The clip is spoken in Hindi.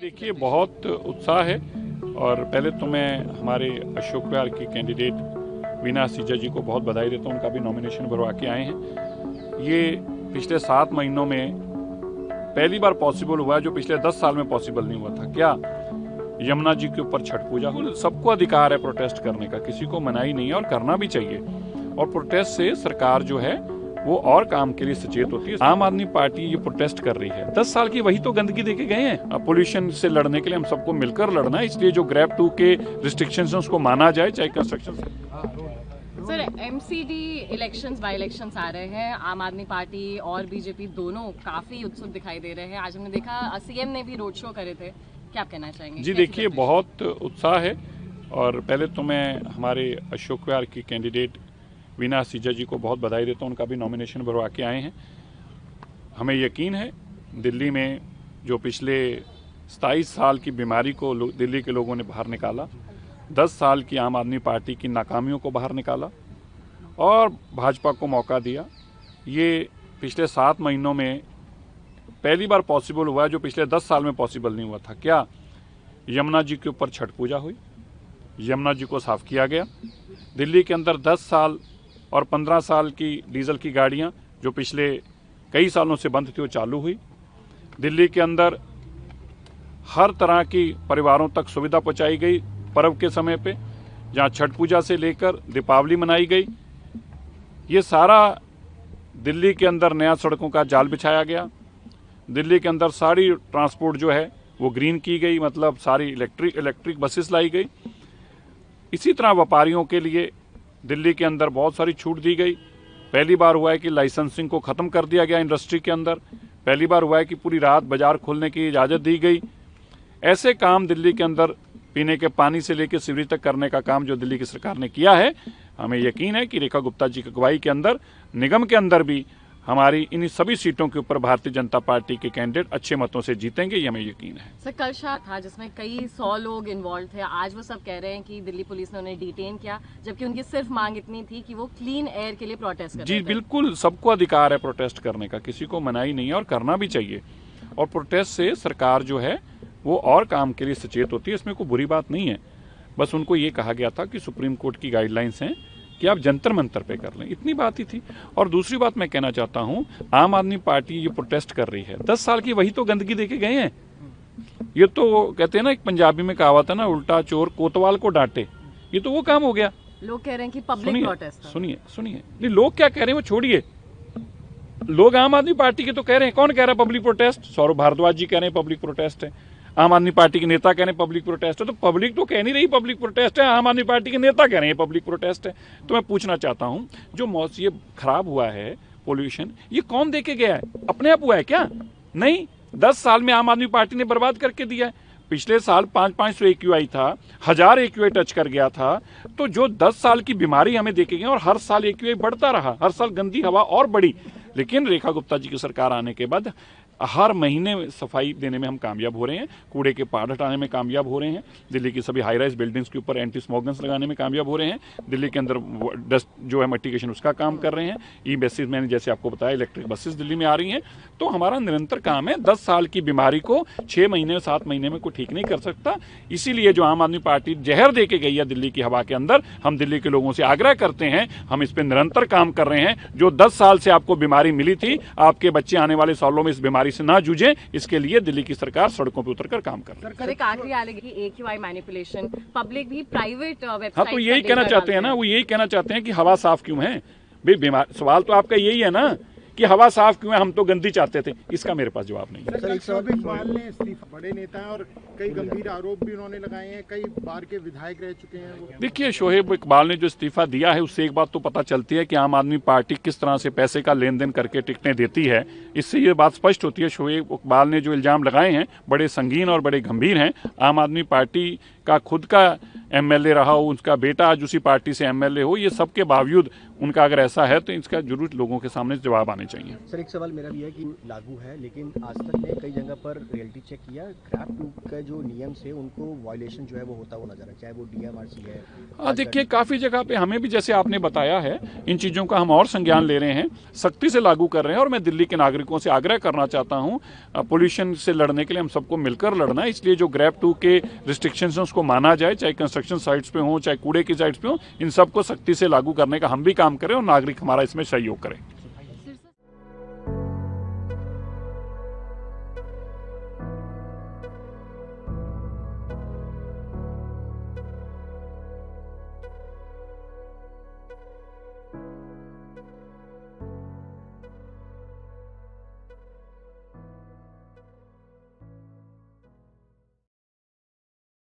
देखिए बहुत उत्साह है और पहले तो मैं हमारे अशोक विहार की कैंडिडेट वीना सीजा जी को बहुत बधाई देता हूँ। उनका भी नॉमिनेशन भरवा के आए हैं। ये पिछले 7 महीनों में पहली बार पॉसिबल हुआ है, जो पिछले 10 साल में पॉसिबल नहीं हुआ था। क्या यमुना जी के ऊपर छठ पूजा हुई? सबको अधिकार है प्रोटेस्ट करने का, किसी को मनाही नहीं है और करना भी चाहिए। और प्रोटेस्ट से सरकार जो है वो और काम के लिए सचेत होती है। आम आदमी पार्टी ये प्रोटेस्ट कर रही है, 10 साल की वही तो गंदगी देके गए हैं। अब पोल्यूशन से लड़ने के लिए हम सबको मिलकर लड़ना है, इसलिए जो ग्रैब 2 के रिस्ट्रिक्शंस हैं उसको माना जाए, चाहे construction. Sir, MCD elections by elections आ रहे हैं, आम आदमी पार्टी और बीजेपी दोनों काफी उत्सुक दिखाई दे रहे हैं। आज हमने देखा सीएम ने भी रोड शो करे थे, क्या कहना चाहेंगे? जी देखिए बहुत उत्साह है और पहले तो मैं हमारे अशोक विहार की कैंडिडेट वीना सीजा जी को बहुत बधाई देता हूँ। उनका भी नॉमिनेशन भरवा के आए हैं। हमें यकीन है दिल्ली में जो पिछले 27 साल की बीमारी को दिल्ली के लोगों ने बाहर निकाला, 10 साल की आम आदमी पार्टी की नाकामियों को बाहर निकाला और भाजपा को मौका दिया, ये पिछले 7 महीनों में पहली बार पॉसिबल हुआ है, जो पिछले 10 साल में पॉसिबल नहीं हुआ था। क्या यमुना जी के ऊपर छठ पूजा हुई? यमुना जी को साफ किया गया। दिल्ली के अंदर 10 साल और 15 साल की डीजल की गाड़ियां जो पिछले कई सालों से बंद थी वो चालू हुई। दिल्ली के अंदर हर तरह की परिवारों तक सुविधा पहुंचाई गई पर्व के समय पे, जहां छठ पूजा से लेकर दीपावली मनाई गई। ये सारा दिल्ली के अंदर नया सड़कों का जाल बिछाया गया। दिल्ली के अंदर सारी ट्रांसपोर्ट जो है वो ग्रीन की गई, मतलब सारी इलेक्ट्रिक बसेस लाई गई। इसी तरह व्यापारियों के लिए दिल्ली के अंदर बहुत सारी छूट दी गई। पहली बार हुआ है कि लाइसेंसिंग को ख़त्म कर दिया गया इंडस्ट्री के अंदर। पहली बार हुआ है कि पूरी रात बाजार खोलने की इजाज़त दी गई। ऐसे काम दिल्ली के अंदर पीने के पानी से लेकर सीवरेज तक करने का काम जो दिल्ली की सरकार ने किया है, हमें यकीन है कि रेखा गुप्ता जी की अगुवाई के अंदर निगम के अंदर भी हमारी इन सभी सीटों के ऊपर भारतीय जनता पार्टी के कैंडिडेट अच्छे मतों से जीतेंगे, ये हमें यकीन है। सर, कल शाह था जिसमें कई 100 लोग इन्वॉल्व थे। आज वो सब कह रहे हैं कि दिल्ली पुलिस ने उन्हें डिटेन किया, जबकि उनकी सिर्फ मांग इतनी थी कि वो क्लीन एयर के लिए प्रोटेस्ट कर रहे थे। जी बिल्कुल, सबको अधिकार है प्रोटेस्ट करने का, किसी को मनाही नहीं है और करना भी चाहिए। और प्रोटेस्ट से सरकार जो है वो और काम के लिए सचेत होती है, इसमें कोई बुरी बात नहीं है। बस उनको ये कहा गया था कि सुप्रीम कोर्ट की गाइडलाइंस हैं कि आप जंतर मंतर पे कर लें, इतनी बात ही थी। और दूसरी बात मैं कहना चाहता हूं, आम आदमी पार्टी ये प्रोटेस्ट कर रही है, 10 साल की वही तो गंदगी देके गए हैं। ये तो कहते हैं ना, एक पंजाबी में कहावत है ना, उल्टा चोर कोतवाल को डांटे, ये तो वो काम हो गया। लोग कह रहे हैं कि पब्लिक प्रोटेस्ट। सुनिए नहीं, लोग क्या कह रहे हैं वो छोड़िए। लोग आम आदमी पार्टी के तो कह रहे हैं। कौन कह रहा है पब्लिक प्रोटेस्ट? सौरभ भारद्वाज जी कह रहे हैं पब्लिक प्रोटेस्ट है। आम आदमी पार्टी के नेता कह रहे हैं पब्लिक प्रोटेस्ट है। तो पब्लिक तो कह नहीं रही पब्लिक प्रोटेस्ट है, आम आदमी पार्टी के नेता कह रहे हैं पब्लिक प्रोटेस्ट है। तो मैं पूछना चाहता हूं, जो मौसम ये खराब हुआ है पोल्यूशन, ये कौन दे के गया है? अपने आप हुआ है क्या? नहीं, 10 साल में आम आदमी पार्टी ने बर्बाद करके दिया है। पिछले साल 500 AQI था, 1000 AQI टच कर गया था। तो जो 10 साल की बीमारी हमें देखे गए और हर साल AQI बढ़ता रहा, हर साल गंदी हवा और बढ़ी। लेकिन रेखा गुप्ता जी की सरकार आने के बाद हर महीने सफाई देने में हम कामयाब हो रहे हैं, कूड़े के पहाड़ हटाने में कामयाब हो रहे हैं, दिल्ली की सभी हाई राइज बिल्डिंग्स के ऊपर एंटी स्मोगन्स लगाने में कामयाब हो रहे हैं, दिल्ली के अंदर डस्ट जो है मल्टीकेशन उसका काम कर रहे हैं, ई बसेस मैंने जैसे आपको बताया इलेक्ट्रिक बसेस दिल्ली में आ रही हैं। तो हमारा निरंतर काम है। 10 साल की बीमारी को 6 महीने 7 महीने में कोई ठीक नहीं कर सकता। इसीलिए जो आम आदमी पार्टी जहर दे के गई है दिल्ली की हवा के अंदर, हम दिल्ली के लोगों से आग्रह करते हैं, हम इस पर निरंतर काम कर रहे हैं। जो 10 साल से आपको बीमारी मिली थी, आपके बच्चे आने वाले सालों में इस बीमारी से ना जूझें, इसके लिए दिल्ली की सरकार सड़कों पर उतरकर काम कर रही है। सर, एक आखिरी आलेगी AQI मैनिपुलेशन, पब्लिक भी प्राइवेट वेबसाइट। हाँ, तो यही कहना चाहते हैं ना, वो यही कहना चाहते हैं कि हवा साफ क्यों है भाई? बीमार सवाल तो आपका यही है ना कि हवा साफ क्यों है, हम तो गंदी चाहते थे। इसका मेरे पास जवाब नहीं है। सर, शोएब इकबाल ने इस्तीफा, बड़े नेता हैं और कई गंभीर आरोप भी उन्होंने लगाए हैं, कई बार के विधायक रह चुके हैं वो। देखिए, शोएब इकबाल ने जो इस्तीफा दिया है उससे एक बात तो पता चलती है कि आम आदमी पार्टी किस तरह से पैसे का लेन देन करके टिकटें देती है। इससे ये बात स्पष्ट होती है शोएब इकबाल ने जो इल्जाम लगाए हैं बड़े संगीन और बड़े गंभीर हैं। आम आदमी पार्टी का खुद का एमएलए रहा हो, उसका बेटा आज उसी पार्टी से एमएलए हो, ये सब के बावजूद उनका अगर ऐसा है तो इसका जरूर लोगों के सामने जवाब आने चाहिए। सर एक सवाल मेरा भी है कि लागू है, लेकिन आज तक ने कई जगह पर रियलिटी चेक किया, ग्रैब 2 का जो नियम से उनको वायलेशन जो है वो होता हुआ नजर है, चाहे वो डीएमआरसी है। हाँ देखिए, काफ़ी जगह पे हमें भी जैसे आपने बताया है, इन चीज़ों का हम और संज्ञान ले रहे हैं, सख्ती से लागू कर रहे हैं। और मैं दिल्ली के नागरिकों से आग्रह करना चाहता हूँ, पोल्यूशन से लड़ने के लिए हम सबको मिलकर लड़ना है, इसलिए जो ग्रैब 2 के रिस्ट्रिक्शंस हैं उसको माना जाए, चाहे कंस्ट्रक्शन साइट्स पे हो, चाहे कूड़े की साइट्स पे हो, इन सबको सख्ती से लागू करने का हम भी काम करें और नागरिक हमारा इसमें सहयोग करें।